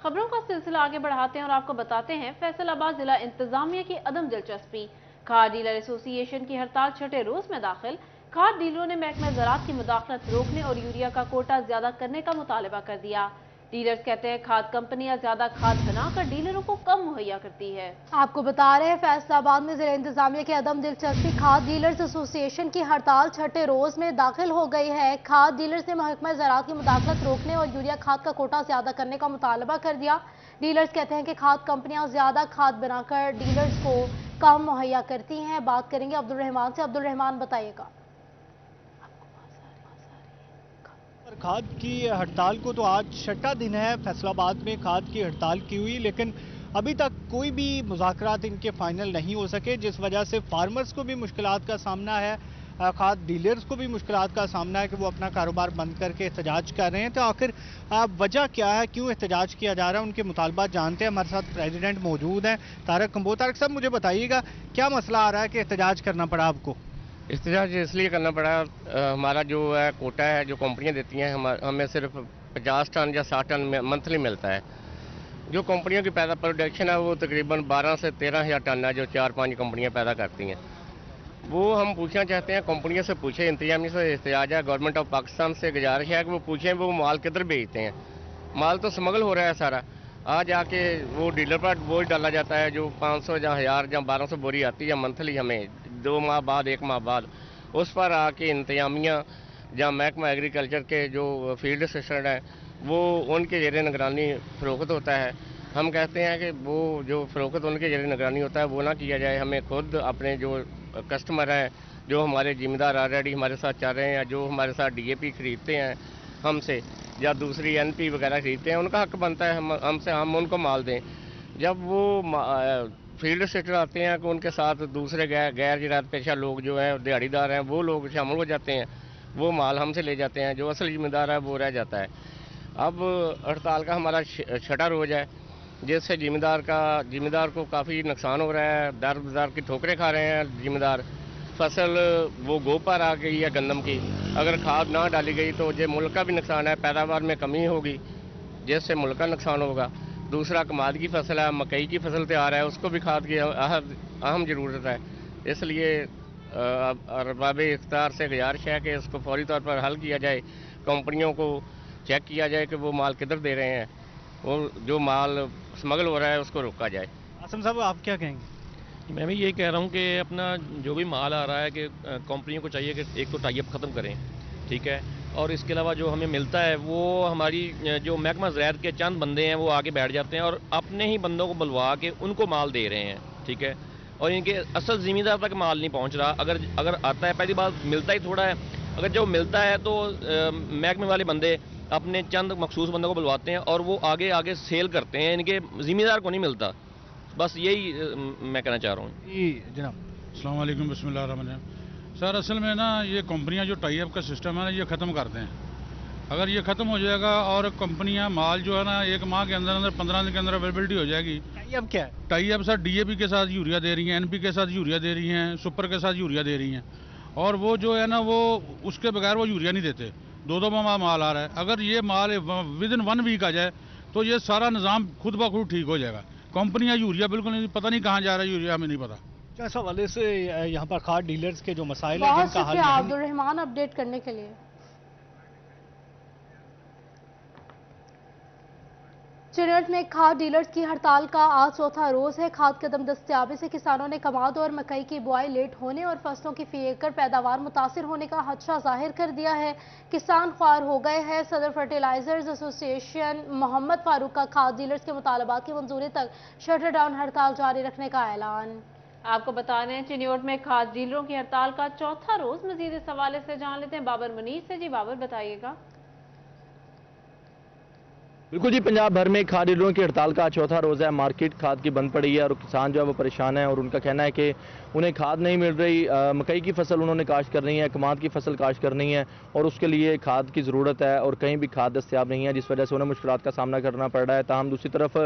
खबरों का सिलसिला आगे बढ़ाते हैं और आपको बताते हैं फैसलाबाद जिला इंतजामिया की अदम दिलचस्पी। खाद डीलर एसोसिएशन की हड़ताल छठे रोज में दाखिल। खाद डीलरों ने महकमा ज़राअत की मुदाखलत रोकने और यूरिया का कोटा ज्यादा करने का मुतालबा कर दिया। डीलर्स कहते हैं खाद कंपनियां ज्यादा खाद बनाकर डीलरों को कम मुहैया करती है। आपको बता रहे हैं फैसलाबाद में जिला इंतजामिया की अदम दिलचस्पी। खाद डीलर्स एसोसिएशन की हड़ताल छठे रोज में दाखिल हो गई है। खाद डीलर्स ने महकमा ज़राअत की मुदाखलत रोकने और यूरिया खाद का कोटा ज्यादा करने का मुतालबा कर दिया। डीलर्स कहते हैं कि खाद कंपनियां ज्यादा खाद बनाकर डीलर्स को कम मुहैया करती हैं। बात करेंगे अब्दुल रहमान से। अब्दुल रहमान, बताइएगा। खाद की हड़ताल को तो आज छठा दिन है फैसलाबाद में खाद की हड़ताल की हुई, लेकिन अभी तक कोई भी मुज़ाकरात इनके फाइनल नहीं हो सके, जिस वजह से फार्मर्स को भी मुश्किलात का सामना है, खाद डीलर्स को भी मुश्किलात का सामना है कि वो अपना कारोबार बंद करके एहतजाज कर रहे हैं। तो आखिर वजह क्या है, क्यों एहतजाज किया जा रहा है, उनके मुतालबात जानते हैं। हमारे साथ प्रेसिडेंट मौजूद हैं तारक कंबोज। तारक साहब, मुझे बताइएगा क्या मसला आ रहा है कि एहतजाज करना पड़ा आपको? एहतजाज इसलिए करना पड़ा, हमारा जो है कोटा है जो कंपनियां देती हैं हमें सिर्फ 50 टन या 60 टन मंथली मिलता है। जो कंपनियों की पैदा प्रोडक्शन है वो तकरीबन 12 से 13 हज़ार टन है जो 4-5 कंपनियां पैदा करती हैं। वो हम पूछना चाहते हैं, कंपनियों से पूछें, इंतजामिया से एहतजाज है, गवर्नमेंट ऑफ पाकिस्तान से गुजारिश है कि वो पूछें वो माल किधर भेजते हैं। माल तो स्मगल हो रहा है सारा। आज आके वो डीलर पर बोझ डाला जाता है जो 500 या 1000 या 1200 बोरी आती है मंथली, हमें 2 माह बाद 1 माह बाद उस पर आके इंतजामिया या महकमा एग्रीकल्चर के जो फील्ड असिस्टेंट हैं वो उनके ज़रिए निगरानी फरोख्त होता है। हम कहते हैं कि वो जो फरोख्त उनके ज़रिए निगरानी होता है वो ना किया जाए। हमें खुद अपने जो कस्टमर हैं, जो हमारे जिम्मेदार ऑलरेडी हमारे साथ चल रहे हैं, जो हमारे साथ DAP खरीदते हैं हमसे या दूसरी NP वगैरह खरीदते हैं, उनका हक बनता है हम उनको माल दें। जब वो फील्ड सेक्टर आते हैं कि उनके साथ दूसरे गैर ज़राअत पेशा लोग जो हैं, दिहाड़ीदार हैं, वो लोग शामिल हो जाते हैं, वो माल हमसे ले जाते हैं, जो असल जिम्मेदार है वो रह जाता है। अब हड़ताल का हमारा छठा रोज़ है, जिससे जिम्मेदार को काफ़ी नुकसान हो रहा है, दर बदर की ठोकरें खा रहे हैं जिम्मेदार। फसल वो गो पर आ गई है गंदम की, अगर खाद ना डाली गई तो ये मुल्क का भी नुकसान है, पैदावार में कमी होगी जिससे मुल्क का नुकसान होगा। दूसरा कमाद की फसल है, मकई की फसल तैयार है, उसको भी खाद की अहम ज़रूरत है। इसलिए अरबाब इख्तियार से गुजारिश है कि इसको फौरी तौर पर हल किया जाए, कंपनियों को चेक किया जाए कि वो माल किधर दे रहे हैं, वो जो माल स्मगल हो रहा है उसको रोका जाए। आसम साहब, आप क्या कहेंगे? मैं भी यही कह रहा हूँ कि अपना जो भी माल आ रहा है कि कंपनियों को चाहिए कि एक तो टाई अप ख़त्म करें, ठीक है, और इसके अलावा जो हमें मिलता है वो हमारी जो महकमा ज़राअत के चंद बंदे हैं वो आगे बैठ जाते हैं और अपने ही बंदों को बुलवा के उनको माल दे रहे हैं, ठीक है, और इनके असल ज़िम्मेदार तक माल नहीं पहुँच रहा। अगर आता है, पहली बात मिलता ही थोड़ा है, अगर जब मिलता है तो महकमे वाले बंदे अपने चंद मखसूस बंदों को बुलवाते हैं और वो आगे सेल करते हैं, इनके ज़िम्मेदार को नहीं मिलता। बस यही मैं कहना चाह रहा हूँ। जी जनाब। अस्सलाम वालेकुम, बिस्मिल्लाह रहमान रहीम। सर, असल में ना ये कंपनियां जो टाई अप का सिस्टम है ना ये ख़त्म कर दें। अगर ये ख़त्म हो जाएगा और कंपनियां माल जो है ना 1 माह के अंदर 15 दिन के अंदर अवेलेबिलिटी हो जाएगी। टाई अप क्या है? टाई अप सर DAP के साथ यूरिया दे रही हैं, NP के साथ यूरिया दे रही हैं, सुपर के साथ यूरिया दे रही हैं, और वो जो है ना वो उसके बगैर वो यूरिया नहीं देते। 2-2 माह माल आ रहा है। अगर ये माल विदिन 1 वीक आ जाए तो ये सारा निज़ाम खुद ब खुद ठीक हो जाएगा। कंपनियां यूरिया बिल्कुल नहीं, पता नहीं कहाँ जा रहा है यूरिया, हमें नहीं पता। इस हवाले से यहाँ पर खाद डीलर्स के जो मसाइल हैं बहुत जिनका हल शुक्रिया अब्दुल रहमान अपडेट करने के लिए। चिरट में खाद डीलर्स की हड़ताल का आज चौथा रोज है। खाद की अदम दस्तयाबी से किसानों ने कमाद और मकई की बुआई लेट होने और फसलों की फी एकड़ पैदावार मुतासिर होने का खदशा जाहिर कर दिया है। किसान ख्वार हो गए हैं। सदर फर्टिलाइजर्स एसोसिएशन मोहम्मद फारूक का खाद डीलर्स के मुतालबात की मंजूरी तक शटर डाउन हड़ताल जारी रखने का ऐलान। आपको बता दें चिन्योट में खाद डीलरों की हड़ताल का चौथा रोज। मजीद इस हवाले से जान लेते हैं बाबर मुनीर से। जी बाबर, बताइएगा। बिल्कुल जी, पंजाब भर में खाद डीलरों की हड़ताल का चौथा रोज़ है। मार्केट खाद की बंद पड़ी है और किसान जो है वो परेशान है और उनका कहना है कि उन्हें खाद नहीं मिल रही। मकई की फसल उन्होंने काश्त करनी है, कमाद की फसल काश्त करनी है और उसके लिए खाद की ज़रूरत है और कहीं भी खाद दस्तयाब नहीं है, जिस वजह से उन्हें मुश्किलात का सामना करना पड़ रहा है। ताहम दूसरी तरफ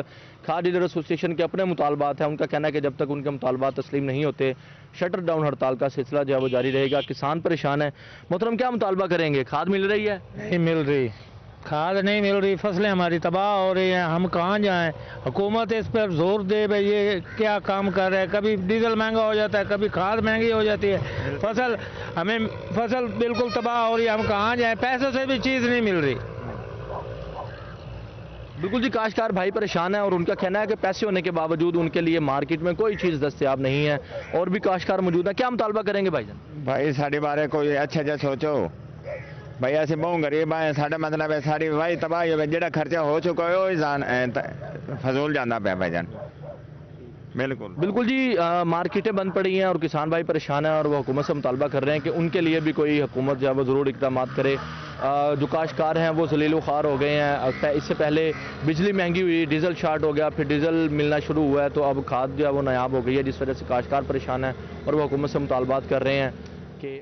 खाद डीलर एसोसिएशन के अपने मुतालबात हैं। उनका कहना है कि जब तक उनके मुतालबात तस्लीम नहीं होते शटर डाउन हड़ताल का सिलसिला जो है वो जारी रहेगा। किसान परेशान है। मोहतरम, क्या मुतालबा करेंगे? खाद मिल रही है? नहीं मिल रही। खाद नहीं मिल रही, फसलें हमारी तबाह हो रही हैं, हम कहाँ जाएं? हुकूमत इस पर जोर दे भाई ये क्या काम कर रहा है। कभी डीजल महंगा हो जाता है, कभी खाद महंगी हो जाती है, फसल बिल्कुल तबाह हो रही है, हम कहाँ जाएं? पैसों से भी चीज़ नहीं मिल रही। बिल्कुल जी, काश्तकार भाई परेशान है और उनका कहना है कि पैसे होने के बावजूद उनके लिए मार्केट में कोई चीज़ दस्तयाब नहीं है। और भी काश्तकार मौजूद है, क्या मुतालबा करेंगे भाईजान? भाई साढ़े बारे कोई अच्छा जा सोचो भाई, ऐसे बहुत गरीब हैं, साढ़ा मतलब है सारी वाही तबाही हो, जो खर्चा हो चुका है वो फजूल जाना पे भाईजान। बिल्कुल बिल्कुल जी, मार्केटें बंद पड़ी हैं और किसान भाई परेशान हैं और वो हुकूमत से मुतालबा कर रहे हैं कि उनके लिए भी कोई हुकूमत जो है वो ज़रूर इक़दाम करे। जो काश्तकार हैं वो जलीलो ख्वार हो गए हैं। इससे पहले बिजली महंगी हुई, डीजल शार्ट हो गया, फिर डीजल मिलना शुरू हुआ है, तो अब खाद जो है वो नायाब हो गई है, जिस वजह से काश्तकार परेशान है और वो हुकूमत से मुतालबात कर रहे हैं कि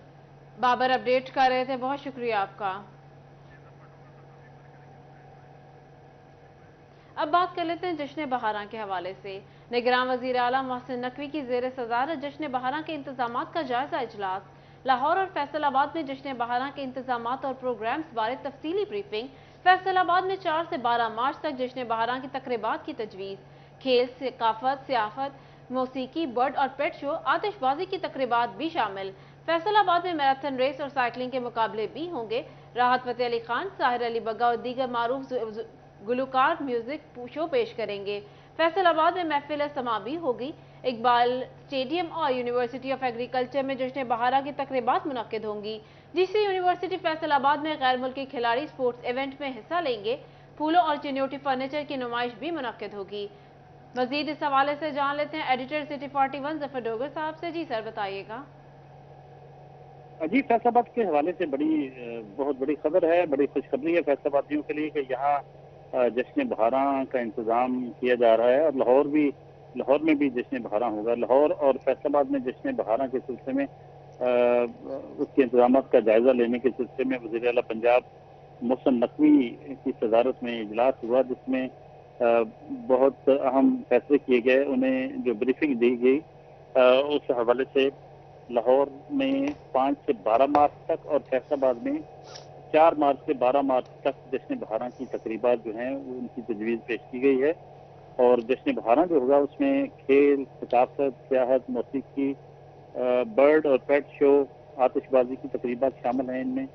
बाबर अपडेट कर रहे थे, बहुत शुक्रिया आपका। अब बात कर लेते हैं जश्न बहारां के हवाले से। निगरान वज़ीर आला मोहसिन नकवी की ज़ेर सदारत जश्न बहारां के इंतजामात का जायजा इजलास। लाहौर और फैसलाबाद में जश्न बहारां के इंतजामात और प्रोग्राम्स बारे तफसीली ब्रीफिंग। फैसलाबाद में 4 से 12 मार्च तक जश्न बहारां की तकरीबात की तजवीज़। खेल, सकाफत, सियाफत, मौसीकी, बर्ड और पेट शो, आतिशबाजी की तकरीबात भी शामिल। फैसलाबाद में मैराथन रेस और साइकिलिंग के मुकाबले भी होंगे। राहत फतेह अली खान, साहिर अली बग्गा और दीगर मारूफ गुलकार म्यूजिक शो पेश करेंगे। फैसलाबाद में महफिल समा भी होगी। इकबाल स्टेडियम और यूनिवर्सिटी ऑफ एग्रीकल्चर में जश्न बहारां की तकरीबात मुनक्किद होंगी। जीसी यूनिवर्सिटी फैसलाबाद में गैर मुल्की खिलाड़ी स्पोर्ट्स इवेंट में हिस्सा लेंगे। फूलों और चिन्योटी फर्नीचर की नुमाइश भी मुनक्किद होगी। मजीद इस हवाले से जान लेते हैं एडिटर सिटी 41 जफर डोगर साहब से। जी सर, बताइएगा। जी, फैसलाबाद के हवाले से बहुत बड़ी खबर है, बड़ी खुशखबरी है फैसलाबादियों के लिए कि यहाँ जश्न बहारां का इंतजाम किया जा रहा है और लाहौर में भी जश्न बहारां होगा। लाहौर और फैसलाबाद में जश्न बहारां के सिलसिले में उसके इंतजाम का जायजा लेने के सिलसिले में वज़ीर आला पंजाब मोहसिन नकवी की सदारत में इजलास हुआ, जिसमें बहुत अहम फैसले किए गए। उन्हें जो ब्रीफिंग दी गई उस हवाले से लाहौर में 5 से 12 मार्च तक और फैसलाबाद में 4 मार्च से 12 मार्च तक जश्न बहारां की तकरीबात जो हैं उनकी तजवीज़ पेश की गई है। और जश्न बहारां जो होगा उसमें खेल, सकाफत, सियाहत, मौसीकी, बर्ड और पेट शो, आतिशबाजी की तकरीबात शामिल हैं इनमें।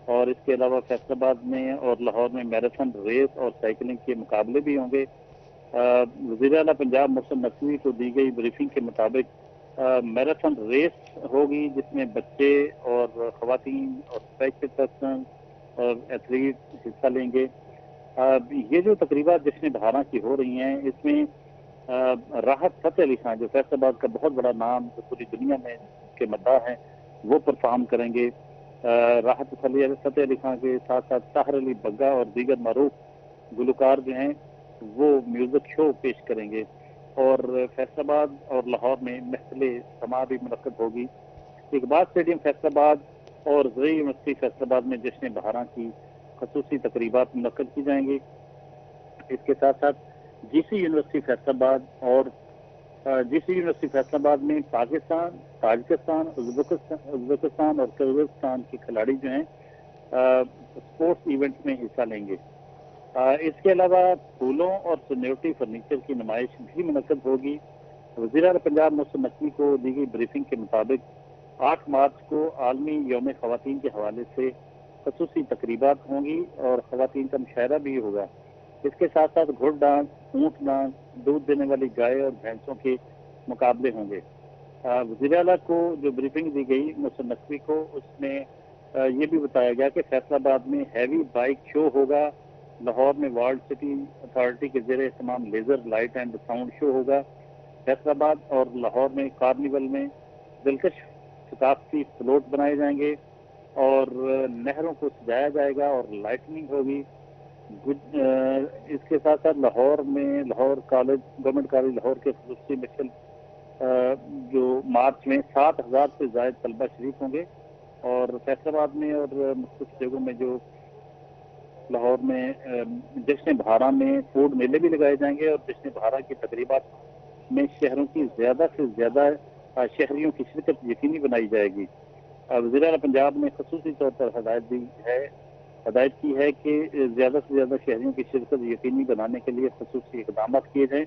और इसके अलावा फैसलाबाद में और लाहौर में मैराथन रेस और साइकिलिंग के मुकाबले भी होंगे। वज़ीर आला पंजाब मोहसिन नकवी को दी गई ब्रीफिंग के मुताबिक मैराथन रेस होगी, जिसमें बच्चे और ख़वातीन और स्पेशल पर्सन और एथलीट हिस्सा लेंगे। ये जो तकरीबात जश्न बहारां की हो रही हैं, इसमें राहत फतेह अली खान, जो फैसलाबाद का बहुत बड़ा नाम जो पूरी दुनिया में के मद्दाह हैं, वो परफॉर्म करेंगे। राहत फतेह अली खान के साथ साथ साहिर अली बग्गा और दीगर मारूफ गुलकार जो हैं वो म्यूजिक शो पेश करेंगे। और फैसलाबाद और लाहौर में महफिल समा भी मुनक्किद होगी। इकबाल स्टेडियम फैसलाबाद और ज़रूरी यूनिवर्सिटी फैसलाबाद में जश्न बहारां की खसूसी तकरीबात मुनक्किद की जाएंगी। इसके साथ साथ जीसी यूनिवर्सिटी फैसलाबाद में पाकिस्तान, ताजिकिस्तान, उज़्बेकिस्तान और किर्गिज़स्तान के खिलाड़ी जो हैं स्पोर्ट्स इवेंट में हिस्सा लेंगे। इसके अलावा फूलों और सन्योटी फर्नीचर की नुमाइश भी मुनक्किद होगी। वज़ीर आला पंजाब मोहसिन नकवी को दी गई ब्रीफिंग के मुताबिक 8 मार्च को आलमी यौम ख़वातीन के हवाले से खसूसी तकरीबात होंगी और ख़वातीन का मुशायरा भी होगा। इसके साथ साथ घोड़ डांस, ऊँट डांस, दूध देने वाली गाय और भैंसों के मुकाबले होंगे। वज़ीर आला को जो ब्रीफिंग दी गई मोहसिन नकवी को, उसमें ये भी बताया गया कि फैसलाबाद में हैवी बाइक शो होगा। लाहौर में वर्ल्ड सिटी अथॉरिटी के ज़ेरे तमाम laser light and sound show होगा। फैसलाबाद और लाहौर में कार्निवल में दिलकश सकाफती फ्लोट बनाए जाएंगे और नहरों को सजाया जाएगा और लाइटनिंग होगी। इसके साथ साथ लाहौर में गवर्नमेंट कॉलेज लाहौर के खसूसी मिशन जो मार्च में 7,000 से ज़ायद तलबा शरीक होंगे। और फैसलाबाद में और मुख्तलिफ जगहों में जो लाहौर में जश्न बहारां में फूड मेले भी लगाए जाएंगे और जश्न बहारां की तकरीबात में शहरों की ज़्यादा से ज़्यादा शहरियों की शिरकत यकीनी बनाई जाएगी। वज़ीर आला पंजाब ने खसूसी तौर पर हदायत दी है ہدایت کی ہے کہ زیادہ سے زیادہ شہریوں کی شرکت یقینی بنانے کے لیے خصوصی اقدامات کیے جائیں۔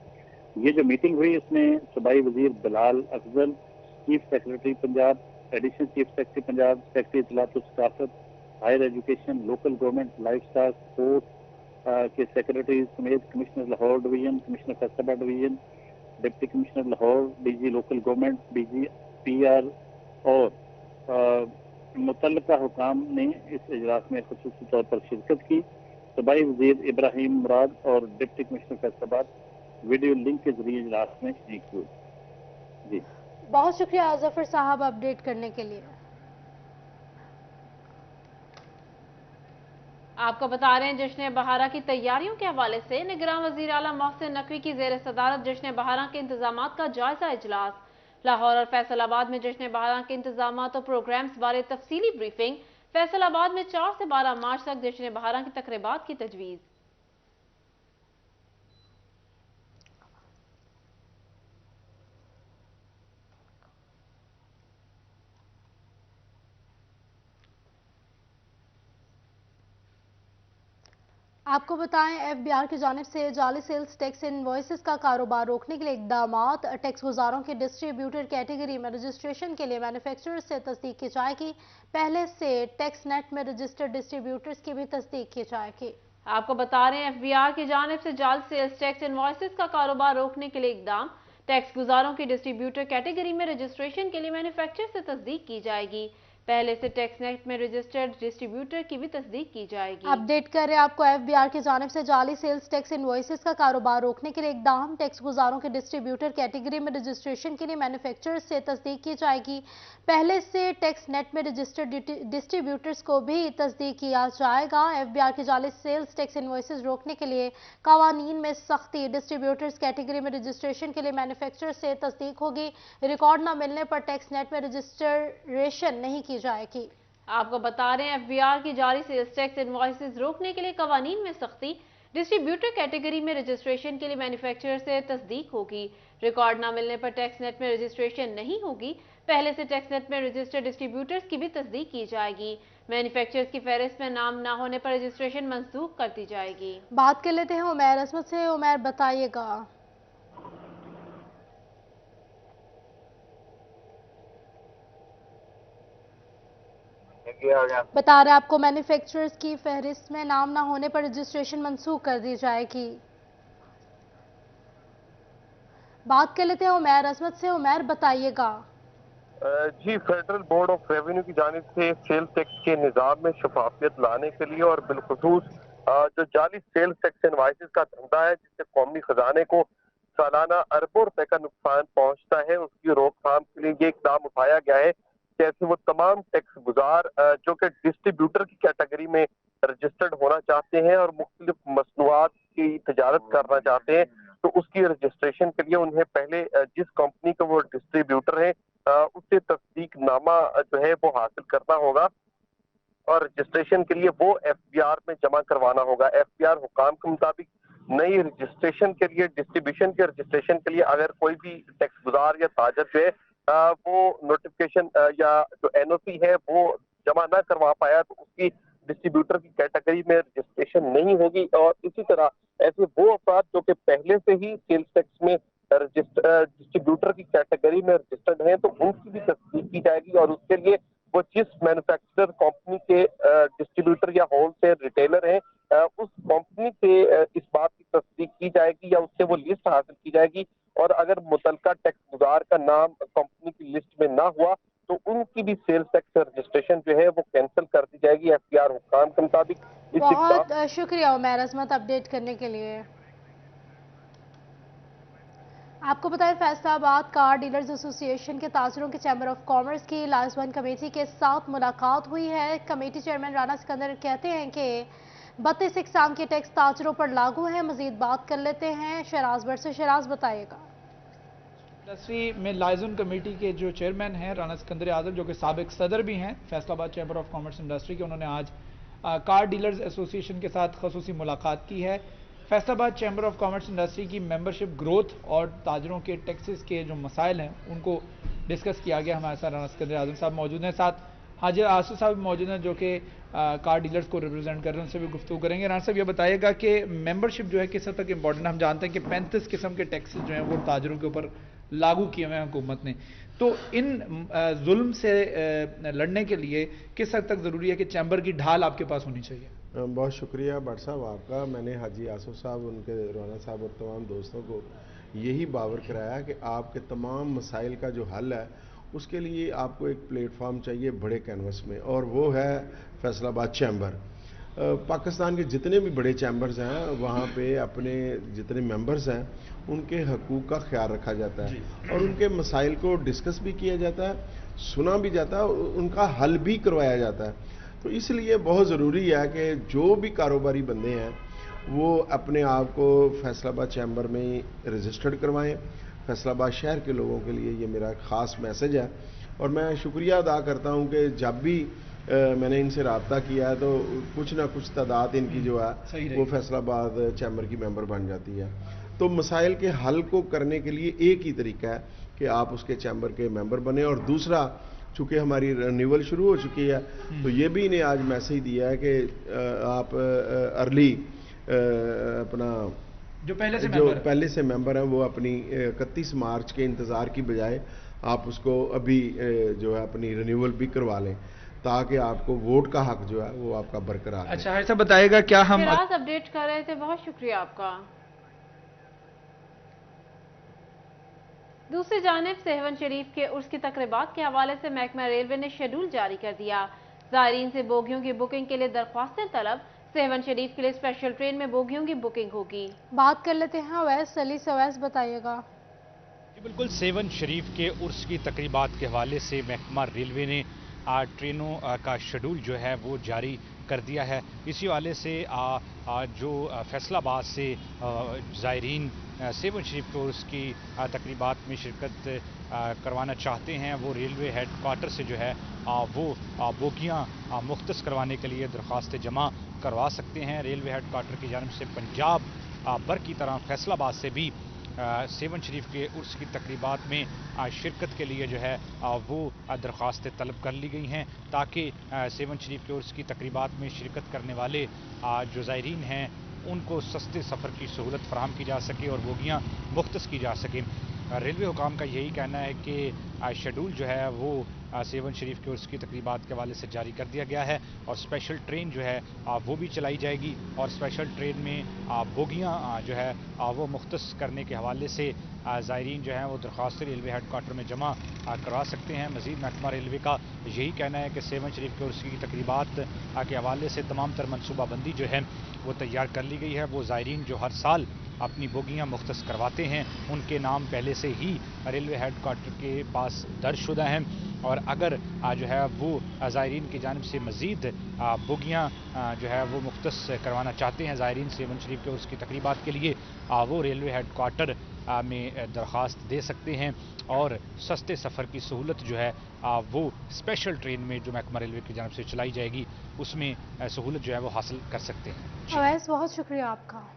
یہ جو میٹنگ ہوئی اس میں صوبائی وزیر Bilal Afzal, chief secretary Punjab, additional chief secretary Punjab, secretary اطلاعات و ثقافت، higher education, local government, livestock, sport کے سیکرٹری سمیت commissioner Lahore division, commissioner Faisalabad division, deputy commissioner Lahore, D G local government, D G P R اور متعلقہ حکام نے اس اجلاس میں خصوصی طور پر شرکت کی۔ صوبائی وزیر ابراہیم مراد اور ڈپٹی کمشنر فیصل آباد ویڈیو لنک کے ذریعے اجلاس میں شریک ہوئے۔ جی بہت شکریہ ظفر صاحب اپڈیٹ کرنے کے لیے۔ آپ کو بتا رہے ہیں جشن بہارہ کی تیاریوں کے حوالے سے نگراں وزیر اعلیٰ محسن نقوی کی زیر صدارت جشن بہارہ کے انتظامات کا جائزہ اجلاس۔ لاہور اور فیصل آباد میں جشن بہارہ کے انتظامات اور پروگرامز بارے تفصیلی بریفنگ۔ فیصل آباد میں 4 سے 12 مارچ تک جشن بہارہ کی تقریبات کی تجویز۔ آپ کو بتائیں ایف بی آر کی جانب سے جعلی سیلز ٹیکس انوائسز کا کاروبار روکنے کے لیے اقدامات۔ ٹیکس گزاروں کی ڈسٹریبیوٹر کیٹیگری میں رجسٹریشن کے لیے مینوفیکچرر سے تصدیق کی جائے گی۔ پہلے سے ٹیکس نیٹ میں رجسٹرڈ ڈسٹریبیوٹرز کی بھی تصدیق کی جائے گی۔ آپ کو بتا رہے ہیں ایف بی آر کی جانب سے جعلی سیلز ٹیکس انوائسز کا کاروبار روکنے کے لیے اقدام۔ ٹیکس گزاروں کی ڈسٹریبیوٹر کیٹیگری میں رجسٹریشن کے لیے مینوفیکچرر سے تصدیق کی جائے گی۔ پہلے سے ٹیکس نیٹ میں رجسٹرڈ ڈسٹریبیوٹر کی بھی تصدیق کی جائے گی۔ اپڈیٹ کر رہے ہیں آپ کو ایف بی آر کی جانب سے جعلی سیلز ٹیکس انوائسز کا کاروبار روکنے کے لیے اقدام۔ ٹیکس گزاروں کے ڈسٹریبیوٹر کیٹیگری میں رجسٹریشن کے لیے مینوفیکچرر سے تصدیق کی جائے گی۔ پہلے سے ٹیکس نیٹ میں رجسٹرڈ ڈسٹریبیوٹرز کو بھی تصدیق کیا جائے گا۔ ایف بی آر کی جعلی سیلز ٹیکس انوائسز روکنے کے لیے قوانین میں سختی۔ ڈسٹریبیوٹرز کیٹیگری میں رجسٹریشن کے لیے مینوفیکچرر سے تصدیق ہوگی۔ ریکارڈ نہ ملنے پر ٹیکس نیٹ میں رجسٹریشن نہیں کی جائے گی۔ آپ کو بتا رہے ہیں ایف بی آر کی جعلی سیلز ٹیکس انوائسز روکنے کے لیے قوانین میں سختی۔ ڈسٹریبیوٹر کیٹیگری میں رجسٹریشن کے لیے مینوفیکچرر سے تصدیق ہوگی۔ ریکارڈ نہ ملنے پر ٹیکس نیٹ میں رجسٹریشن نہیں ہوگی۔ پہلے سے ٹیکس نیٹ میں رجسٹرڈ ڈسٹریبیوٹرز کی بھی تصدیق کی جائے گی۔ مینوفیکچررز کی فہرست میں نام نہ ہونے پر رجسٹریشن منسوخ کر دی جائے گی۔ بات کر لیتے ہیں عمیر عصمت سے۔ عمیر بتائیے گا۔ بتا رہے آپ کو مینوفیکچررز کی فہرست میں نام نہ ہونے پر رجسٹریشن منسوخ کر دی جائے گی۔ بات کر لیتے ہیں عمیر عصمت سے۔ عمیر بتائیے گا۔ جی، فیڈرل بورڈ آف ریونیو کی جانب سے سیل ٹیکس کے نظام میں شفافیت لانے کے لیے اور بالخصوص جو جعلی سیل ٹیکس انوائسز کا دھندا ہے جس سے قومی خزانے کو سالانہ اربوں روپے کا نقصان پہنچتا ہے، اس کی روک تھام کے لیے یہ اقدام اٹھایا گیا ہے۔ جیسے وہ تمام ٹیکس گزار جو کہ ڈسٹریبیوٹر کی کیٹیگری میں رجسٹرڈ ہونا چاہتے ہیں اور مختلف مصنوعات کی تجارت کرنا چاہتے ہیں، تو اس کی رجسٹریشن کے لیے انہیں پہلے جس کمپنی کا وہ ڈسٹریبیوٹر ہے اس سے تصدیق نامہ جو ہے وہ حاصل کرنا ہوگا اور رجسٹریشن کے لیے وہ ایف بی آر میں جمع کروانا ہوگا۔ ایف بی آر حکام کے مطابق نئی رجسٹریشن کے لیے، ڈسٹریبیوشن کے رجسٹریشن کے لیے اگر کوئی بھی ٹیکس گزار یا تاجر جو ہے وہ نوٹیفکیشن یا جو این او سی ہے وہ جمع نہ کروا پایا تو اس کی ڈسٹریبیوٹر کی کیٹیگری میں رجسٹریشن نہیں ہوگی۔ اور اسی طرح ایسے وہ افراد جو کہ پہلے سے ہی سیلز ٹیکس میں ڈسٹریبیوٹر کی کیٹیگری میں رجسٹرڈ ہیں تو ان کی بھی تصدیق کی جائے گی اور اس کے لیے وہ جس مینوفیکچرر کمپنی کے ڈسٹریبیوٹر یا ہول سیل ریٹیلر ہیں اس کمپنی سے اس بات کی تصدیق کی جائے گی یا اس سے وہ لسٹ حاصل کی جائے گی، اور اگر متعلقہ ٹیکس گزار کا نام کمپنی کی لسٹ میں نہ ہوا تو ان کی بھی سیل ٹیکس رجسٹریشن جو ہے وہ کینسل کر دی جائے گی ایف بی آر حکام کے مطابق۔ بہت شکریہ عمیر عصمت اپڈیٹ کرنے کے لیے۔ آپ کو بتائیں فیصل آباد کار ڈیلرز ایسوسی ایشن کے تاجروں کے چیمبر آف کامرس کی لائزن کمیٹی کے ساتھ ملاقات ہوئی ہے۔ کمیٹی چیئرمین رانا سکندر کہتے ہیں کہ 32 اقسام کے ٹیکس تاجروں پر لاگو ہیں۔ مزید بات کر لیتے ہیں شہراز بٹ سے۔ شہراز بتائیے گا۔ انڈسٹری میں لائزن کمیٹی کے جو چیئرمین ہیں رانا سکندر اعظم، جو کہ سابق صدر بھی ہیں فیصل آباد چیمبر آف کامرس انڈسٹری کے، انہوں نے آج کار ڈیلرز ایسوسی ایشن کے ساتھ خصوصی ملاقات کی ہے۔ فیصل آباد چیمبر آف کامرس انڈسٹری کی ممبرشپ گروتھ اور تاجروں کے ٹیکسز کے جو مسائل ہیں ان کو ڈسکس کیا گیا۔ ہمارے ساتھ رانا سکندر اعظم صاحب موجود ہیں، ساتھ हाजिर आसू साहब मौजूद हैं जो कि कार डीलर्स को रिप्रेजेंट कर रहे हैं, उनसे भी गुफ्तगू करेंगे। राना साहब ये बताइएगा कि मेंबरशिप जो है किस हद तक इंपॉर्टेंट है। हम जानते हैं कि 35 किस्म के टैक्सेस जो हैं वो ताजरों के ऊपर लागू किए हुए हैं हुकूमत ने, तो इन जुल्म से लड़ने के लिए किस हद तक ज़रूरी है कि चैम्बर की ढाल आपके पास होनी चाहिए? बहुत शुक्रिया भट्ट साहब आपका। मैंने हाजी आसफ साहब, उनके राना साहब और तमाम दोस्तों को यही बावर कराया कि आपके तमाम मसाइल का जो हल है उसके लिए आपको एक प्लेटफॉर्म चाहिए बड़े कैनवस में, और वो है फैसलाबाद चैम्बर। पाकिस्तान के जितने भी बड़े चैम्बर्स हैं वहाँ पे अपने जितने मेंबर्स हैं उनके हकूक़ का ख्याल रखा जाता है और उनके मसाइल को डिस्कस भी किया जाता है, सुना भी जाता है और उनका हल भी करवाया जाता है। तो इसलिए बहुत ज़रूरी है कि जो भी कारोबारी बंदे हैं वो अपने आप को फैसलाबाद चैम्बर में रजिस्टर्ड करवाएं। फैसलाबाद शहर के लोगों के लिए ये मेरा ख़ास मैसेज है और मैं शुक्रिया अदा करता हूँ कि जब भी मैंने इनसे रब्ता किया है तो कुछ ना कुछ तादाद इनकी जो है वो फैसलाबाद चैम्बर की मेंबर बन जाती है। तो मसाइल के हल को करने के लिए एक ही तरीका है कि आप उसके चैम्बर के मेंबर बने, और दूसरा चूँकि हमारी रिन्यूअल शुरू हो चुकी है तो ये भी इन्हें आज मैसेज दिया है कि आप अर्ली अपना जो पहले से मेंबर हैं वो अपनी 31 मार्च के इंतज़ार की बजाय आप उसको अभी जो है अपनी रिन्यूअल भी करवा लें ताकि आपको वोट का हक जो है वो आपका बरकरार है। अच्छा ऐसा बताएगा क्या हम अपडेट कर रहे थे, बहुत शुक्रिया आपका। दूसरी जानिब सेहवन शरीफ के उर्स की तकरीबात के हवाले से महकमा रेलवे ने शेड्यूल जारी कर दिया। ज़ायरीन से बोगियों की बुकिंग के लिए दरख्वास्तें तलब। सेहवन शरीफ के लिए स्पेशल ट्रेन में बोगियों की बुकिंग होगी। बात कर लेते हैं अवैस अली से। अवैस बताइएगा। बिल्कुल, सेहवन शरीफ के उर्स की तकरीबात के हवाले से महकमा रेलवे ने ट्रेनों का शेड्यूल जो है वो जारी कर दिया है। इसी हवाले से जो फैसलाबाद से ज़ायरीन सेहवन शरीफ के उर्स की तकरीबात में शिरकत करवाना चाहते हैं वो रेलवे हेड क्वार्टर से जो है वो बोगियाँ मुख्तस करवाने के लिए दरख्वास्तें जमा करवा सकते हैं। रेलवे हेड क्वार्टर की जानिब से पंजाब भर की तरह फैसलाबाद से भी सेहवन शरीफ के उर्स की तकरीबात में शिरकत के लिए जो है वो दरख्वास्तें तलब कर ली गई हैं ताकि सेहवन शरीफ के उर्स की तकरीबात में शिरकत करने वाले जो ज़ायरीन हैं उनको सस्ते सफ़र की सहूलत फराहम की जा सके और बोगियाँ मुख्तस की जा सकें। रेलवे हुकाम का यही कहना है कि शेड्यूल जो है वो सेहवन शरीफ के उर्स की तकरीबात के हवाले से जारी कर दिया गया है और स्पेशल ट्रेन जो है वो भी चलाई जाएगी और स्पेशल ट्रेन में बोगियाँ जो है वो मुख्तस करने के हवाले से ज़ायरीन जो हैं वो दरख्वास्त रेलवे हेड क्वार्टर में जमा करवा सकते हैं। मज़ीद महकमा रेलवे का यही कहना है कि सेहवन शरीफ के उर्स की तकरीबात के हवाले से तमाम तर मनसूबाबंदी जो है वो तैयार कर ली गई है। वो ज़ायरीन जो हर साल अपनी बोगियाँ मुख्तस करवाते हैं उनके नाम पहले से ही रेलवे हेड क्वार्टर के पास दर्ज शुदा हैं और अगर जो है वो ज़ायरीन की जानिब से मज़ीद बोगियाँ जो है वो मुख्तस करवाना चाहते हैं ज़ायरीन सेहवन शरीफ के उसकी तकरीबात के लिए वो रेलवे हेड क्वार्टर में दरख्वास्त दे सकते हैं और सस्ते सफ़र की सहूलत जो है वो स्पेशल ट्रेन में जो महकमा रेलवे की जानिब से चलाई जाएगी उसमें सहूलत जो है वो हासिल कर सकते हैं। अवैस बहुत शुक्रिया आपका।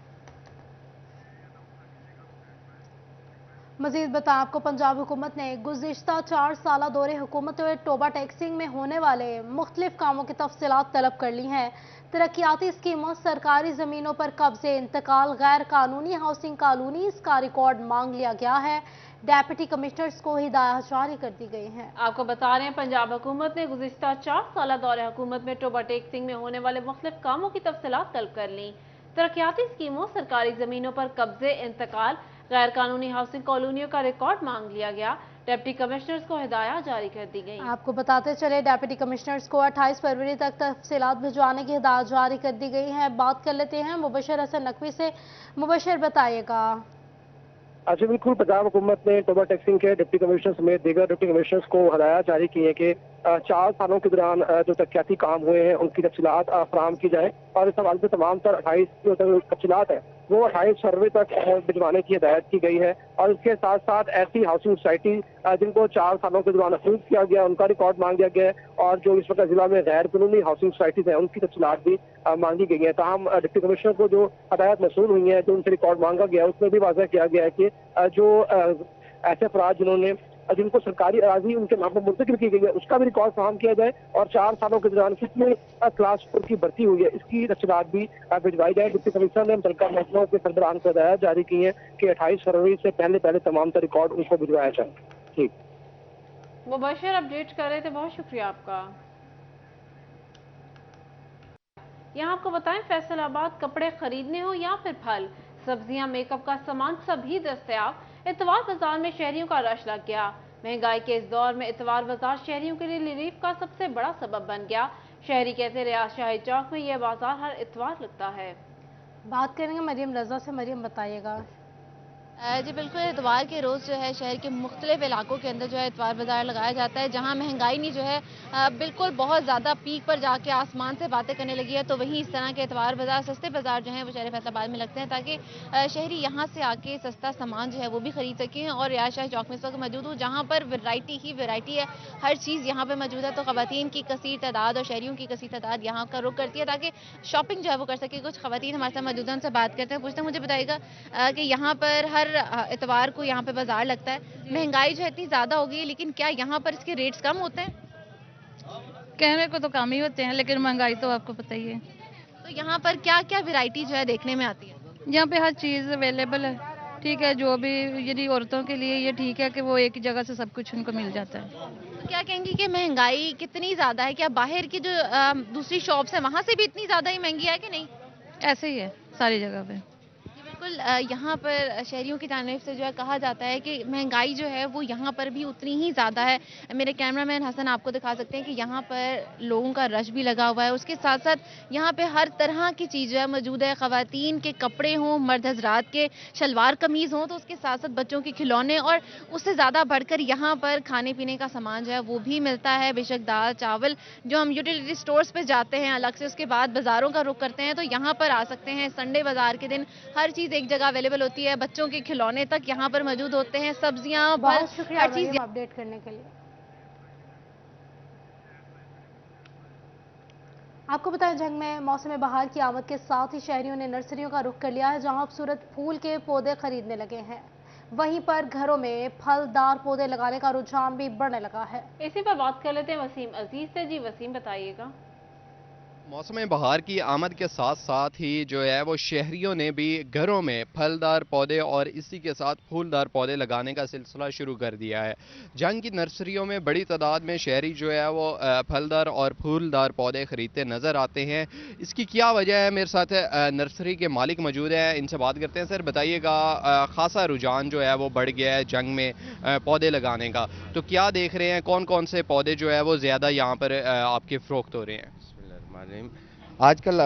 मजीद बता आपको पंजाब हुकूमत ने गुज़िश्ता 4 साल दौरे हुकूमत टोबा टैक्सिंग में होने वाले मुख्तलिफ कामों की तफसीलात तलब कर ली हैं। तरक्याती स्कीमों, सरकारी ज़मीनों पर कब्जे, इंतकाल, गैर कानूनी हाउसिंग कॉलोनीज का रिकॉर्ड मांग लिया गया है। डेप्यूटी कमिश्नर्स को हिदायत जारी कर दी गई हैं। आपको बता रहे हैं पंजाब हुकूमत ने गुज़िश्ता 4 साल दौरे हुकूमत में टोबा टैक्सिंग में होने वाले मुख्तलिफ कामों की तफसीलात तलब कर ली। तरक्याती स्कीमों, सरकारी ज़मीनों पर कब्जे, इंतकाल, गैर कानूनी हाउसिंग कॉलोनियों का रिकॉर्ड मांग लिया गया। डिप्टी कमिश्नर्स को हिदायत जारी कर दी गई। आपको बताते चले डिप्टी कमिश्नर्स को 28 फरवरी तक तफसीलात भिजवाने की हिदायत जारी कर दी गई है। बात कर लेते हैं मुबशर हसन नकवी से। मुबशर बताइएगा। अच्छा बिल्कुल, पंजाब हुकूमत ने टोबा टैक्सिंग के डिप्टी कमिश्नर समेत दीगर डिप्टी कमिश्नर्स को हिदायत जारी की है कि 4 सालों के दौरान जो तरक्याती काम हुए हैं उनकी तफसीलात फराहम की जाए और इस हवाले से तमाम तर 28 जो तफसीलात है वो 28 फरवरी तक भिजवाने की हिदायत की गई है और इसके साथ साथ ऐसी हाउसिंग सोसाइटी जिनको 4 सालों के दौरान अप्रूव किया गया उनका रिकॉर्ड मांग लिया गया है और जो इस वक्त जिला में गैर कानूनी हाउसिंग सोसाइटीज हैं उनकी तफसीलात भी मांगी गई है। ताहम डिप्टी कमिश्नर को जो हिदायत मसूल हुई है, जो उनसे रिकॉर्ड मांगा गया उसमें भी वाज़ह किया गया है कि जो ऐसे अफराद जिन्होंने जिनको सरकारी अराजी उनके नाम पर मुंतकिल की गई है उसका भी रिकॉर्ड फराहम किया जाए, और 4 सालों के दौरान कितने क्लास 4 की भर्ती हुई है इसकी तफसीलात भी भिजवाई जाए। डिप्टी कमिश्नर ने मुतल्लिका महकमों के सरबराहान को हिदायत जारी की है कि 28 फरवरी से पहले तमाम रिकॉर्ड उनको भिजवाया जाए। ठीक, मुबशर अपडेट कर रहे थे, बहुत शुक्रिया आपका। यहाँ आपको बताएं, फैसलाबाद कपड़े खरीदने हो या फिर फल, सब्जियां, मेकअप का सामान सभी दस्तयाब। इतवार बाजार में शहरियों का रश लग गया। महंगाई के इस दौर में इतवार बाजार शहरियों के लिए रिलीफ का सबसे बड़ा सबब बन गया। शहरी कहते रियाज शाही चौक में यह बाजार हर इतवार लगता है। बात करेंगे मरियम रजा से। मरियम बताइएगा। जी बिल्कुल, इतवार के रोज़ जो है शहर के मुख्तलिफ इलाकों के अंदर जो है इतवार बाज़ार लगाया जाता है, जहां महंगाई नहीं जो है बिल्कुल बहुत ज़्यादा पीक पर जाके आसमान से बातें करने लगी है। तो वहीं इस तरह के इतवार बाज़ार, सस्ते बाज़ार जो हैं वो शहर फैसलाबाद में लगते हैं, ताकि शहरी यहां से आके सस्ता सामान जो है वो भी खरीद सकें। और रियाज शाही चौक में इस वक्त मौजूद हूँ, जहाँ पर वैरायटी ही वैरायटी है, हर चीज़ यहाँ पर मौजूद है। तो ख़वातीन की कसीर तादाद और शहरियों की कसीर तादाद यहाँ का रुख करती है ताकि शॉपिंग जो है वो कर सके। कुछ ख़वातीन हमारे साथ मौजूद हैं, उनसे बात करते हैं, पूछते हैं, मुझे बताइएगा कि यहाँ पर हर इतवार को यहाँ पे बाजार लगता है, महंगाई जो है इतनी ज्यादा हो गई है, लेकिन क्या यहाँ पर इसके रेट्स कम होते हैं? कहने को तो कम ही होते हैं, लेकिन महंगाई तो आपको पता ही है। तो यहाँ पर क्या क्या वैरायटी जो है देखने में आती है? यहाँ पे हर चीज़ अवेलेबल है, ठीक है। जो भी यदि औरतों के लिए ये ठीक है कि वो एक ही जगह से सब कुछ उनको मिल जाता है। तो क्या कहेंगी कि महंगाई कितनी ज्यादा है? क्या बाहर की जो दूसरी शॉप्स है वहाँ से भी इतनी ज्यादा ही महंगी है कि नहीं? ऐसे ही है सारी जगह पे। बिल्कुल, यहाँ पर शहरियों की जानिब से जो है कहा जाता है कि महंगाई जो है वो यहाँ पर भी उतनी ही ज़्यादा है। मेरे कैमरामैन हसन आपको दिखा सकते हैं कि यहाँ पर लोगों का रश भी लगा हुआ है। उसके साथ साथ यहाँ पे हर तरह की चीज़ जो है मौजूद है। ख़वातीन के कपड़े हों, मर्द हजरात के शलवार कमीज़ हों, तो उसके साथ साथ बच्चों के खिलौने, और उससे ज़्यादा बढ़कर यहाँ पर खाने पीने का सामान जो है वो भी मिलता है। बेशक दाल चावल जो हम यूटिलिटी स्टोर्स पर जाते हैं अलग से, उसके बाद बाज़ारों का रुख करते हैं, तो यहाँ पर आ सकते हैं। संडे बाज़ार के दिन हर चीज़ एक जगह अवेलेबल होती है, बच्चों के खिलौने तक यहाँ पर मौजूद होते हैं, सब्जियां, बहुत शुक्रिया हर चीज अपडेट करने के लिए। आपको बताएं, जंग में मौसम बहार की आमद के साथ ही शहरियों ने नर्सरियों का रुख कर लिया है, जहां खूबसूरत फूल के पौधे खरीदने लगे हैं। वहीं पर घरों में फलदार पौधे लगाने का रुझान भी बढ़ने लगा है। इसी पर बात कर लेते हैं वसीम अजीज से। जी वसीम, बताइएगा। मौसम बहार की आमद के साथ साथ ही जो है वो शहरियों ने भी घरों में फलदार पौधे और इसी के साथ फूलदार पौधे लगाने का सिलसिला शुरू कर दिया है। जंग की नर्सरियों में बड़ी तादाद में शहरी जो है वो फलदार और फूलदार पौधे खरीदते नज़र आते हैं। इसकी क्या वजह है? मेरे साथ नर्सरी के मालिक मौजूद हैं, इनसे बात करते हैं। सर बताइएगा, ख़ासा रुझान जो है वो बढ़ गया है जंग में पौधे लगाने का, तो क्या देख रहे हैं, कौन कौन से पौधे जो है वो ज़्यादा यहाँ पर आपके फ़रोख्त हो रहे हैं? आजकल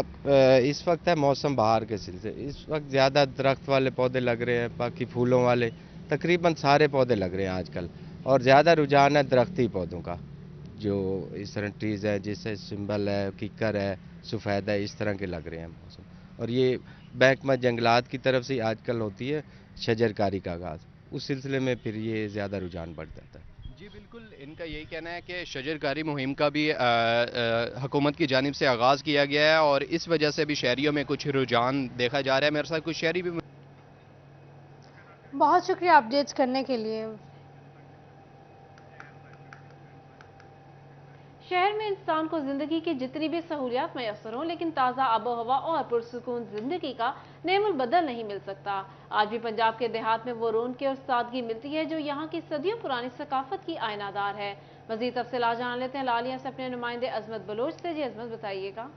इस वक्त है मौसम बहार के सिलसिले, इस वक्त ज़्यादा दरख्त वाले पौधे लग रहे हैं, बाकी फूलों वाले तकरीबन सारे पौधे लग रहे हैं आजकल, और ज़्यादा रुझान है दरख्ती पौधों का, जो इस तरह ट्रीज़ है, जैसे सिंबल है, किकर है, सफ़ेद है, इस तरह के लग रहे हैं मौसम। और ये महकमा जंगलात की तरफ से आजकल होती है शजरकारी का आगाज़, उस सिलसिले में फिर ये ज़्यादा रुझान बढ़ जाता है। जी बिल्कुल, इनका यही कहना है कि शजरकारी मुहिम का भी हुकूमत की जानिब से आगाज़ किया गया है और इस वजह से भी शहरियों में कुछ रुझान देखा जा रहा है। मेरे साथ कुछ शहरी भी। बहुत शुक्रिया अपडेट्स करने के लिए। शहर में इंसान को जिंदगी की जितनी भी सहूलियात मैसर हों, लेकिन ताज़ा आबो हवा और पुरसुकून जिंदगी का नेमुल बदल नहीं मिल सकता। आज भी पंजाब के देहात में वो रौनक और सादगी मिलती है जो यहाँ की सदियों पुरानी सकाफत की आयनादार है। मज़ीद तफसीलात जान लेते हैं लालिया से अपने नुमाइंदे अजमत बलोच से। जी अजमत, बताइएगा।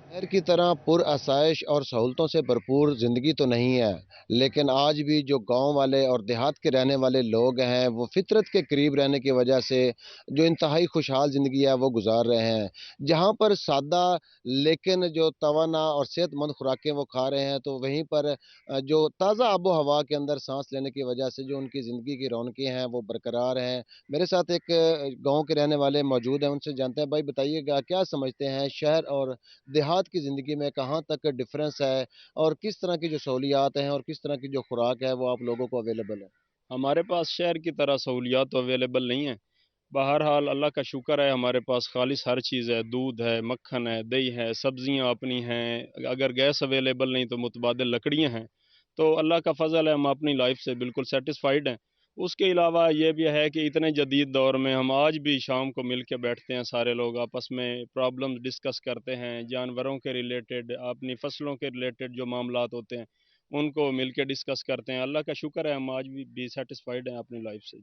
शहर की तरह पुरआसाइश और सहूलतों से भरपूर ज़िंदगी तो नहीं है, लेकिन आज भी जो गांव वाले और देहात के रहने वाले लोग हैं वो फितरत के करीब रहने की वजह से जो इंतहाई खुशहाल ज़िंदगी है वो गुजार रहे हैं। जहां पर सादा लेकिन जो तवाना और सेहतमंद खुराकें वो खा रहे हैं, तो वहीं पर जो ताज़ा आबो हवा के अंदर सांस लेने की वजह से जो उनकी ज़िंदगी की रौनकें हैं वो बरकरार हैं। मेरे साथ एक गाँव के रहने वाले मौजूद हैं, उनसे जानते हैं। भाई बताइएगा, क्या समझते हैं शहर और देहात की ज़िंदगी में कहाँ तक डिफरेंस है और किस तरह की जो सहूलियात हैं और किस तरह की जो खुराक है वो आप लोगों को अवेलेबल है? हमारे पास शहर की तरह सहूलियात तो अवेलेबल नहीं है। बहरहाल अल्लाह का शुक्र है, हमारे पास खालिश हर चीज़ है, दूध है, मक्खन है, दही है, सब्जियां अपनी हैं। अगर गैस अवेलेबल नहीं तो मुतबादिल लकड़ियां हैं। तो अल्लाह का फजल है, हम अपनी लाइफ से बिल्कुल सेटिस्फाइड हैं। उसके अलावा ये भी है कि इतने जदीद दौर में हम आज भी शाम को मिल के बैठते हैं, सारे लोग आपस में प्रॉब्लम्स डिस्कस करते हैं, जानवरों के रिलेटेड, अपनी फसलों के रिलेटेड जो मामलात होते हैं उनको मिल के डिस्कस करते हैं। अल्लाह का शुक्र है हम आज भी सेटिस्फाइड हैं अपनी लाइफ से।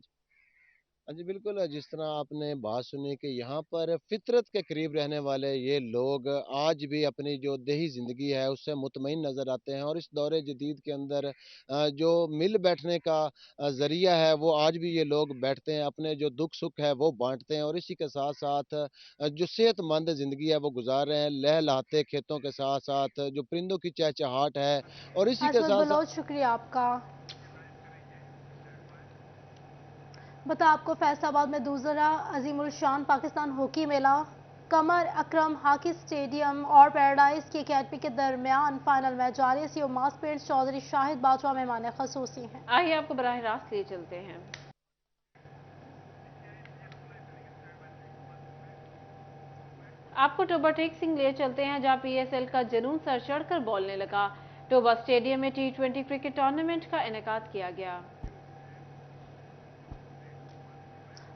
हाँ जी बिल्कुल, जिस तरह आपने बात सुनी कि यहाँ पर फितरत के करीब रहने वाले ये लोग आज भी अपनी जो देही ज़िंदगी है उससे मुतमईन नज़र आते हैं, और इस दौरे जदीद के अंदर जो मिल बैठने का ज़रिया है वो आज भी ये लोग बैठते हैं, अपने जो दुख सुख है वो बांटते हैं, और इसी के साथ साथ जो सेहतमंद ज़िंदगी है वो गुजार रहे हैं, लहलहाते खेतों के साथ साथ जो परिंदों की चहचहाट है, और इसी के साथ बहुत शुक्रिया आपका। बता आपको फैसलाबाद में दूसरा अजीमुल शान पाकिस्तान हॉकी मेला कमर अकरम हॉकी स्टेडियम और पैराडाइज की अकेडमी के दरमियान फाइनल मैच जारी। सीओ मास पेंट्स चौधरी शाहिद बाजवा मेहमान खसूसी हैं। आइए आपको बराह रास्त लिए चलते हैं। आपको टोबा टेक सिंह लिए चलते हैं जहां पीएसएल का जुनून सर चढ़कर बोलने लगा। टोबा स्टेडियम में T20 क्रिकेट टूर्नामेंट का इनेकाद किया गया।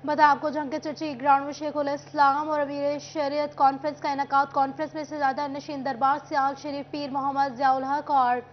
बता आपको जंग के चर्ची ग्राउंड में शेखुल इस्लाम और अमीर शरीयत कॉन्फ्रेंस का इनेकाद। कॉन्फ्रेंस में से ज्यादा नशीन दरबार सियाल शरीफ पीर मोहम्मद ज़ियाउल हक और